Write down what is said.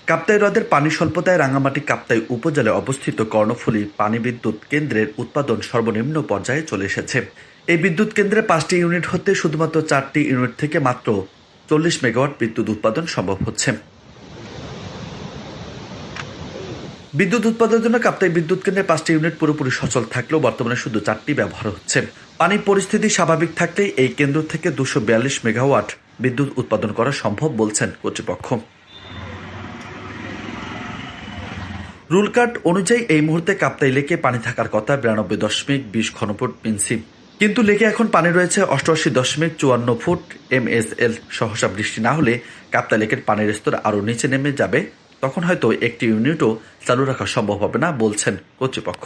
কাপ্তাই হ্রদের পানি স্বল্পতায় রাঙামাটি কাপ্তাই উপজেলায় অবস্থিত কর্ণফুলী পানি বিদ্যুৎ কেন্দ্রের উৎপাদন সর্বনিম্ন পর্যায়ে চলে এসেছে। এই বিদ্যুৎ কেন্দ্রে 5টি ইউনিট হতে শুধুমাত্র 4টি ইউনিট থেকে মাত্র 40 মেগাওয়াট বিদ্যুৎ উৎপাদন সম্ভব হচ্ছে। বিদ্যুৎ উৎপাদনের জন্য কাপ্তাই বিদ্যুৎ কেন্দ্রে 5টি ইউনিট পুরোপুরি সচল থাকলেও বর্তমানে শুধু 4টি ব্যবহার হচ্ছে। পানির পরিস্থিতি স্বাভাবিক থাকলেই এই কেন্দ্র থেকে 242 মেগাওয়াট বিদ্যুৎ উৎপাদন করা সম্ভব বলছেন কর্তৃপক্ষ। রুল কার্ড অনুযায়ী এই মুহূর্তে কাপ্তাই লেকে পানি থাকার কথা 92.20 ঘনফুট পিএনসি, কিন্তু লেকে এখন পানি রয়েছে 88.54 ফুট এমএসএল। সহসা বৃষ্টি না হলে কাপ্তাই লেকের পানির স্তর আরও নিচে নেমে যাবে, তখন হয়তো একটি ইউনিটও চালু রাখা সম্ভব হবে না বলছেন কর্তৃপক্ষ।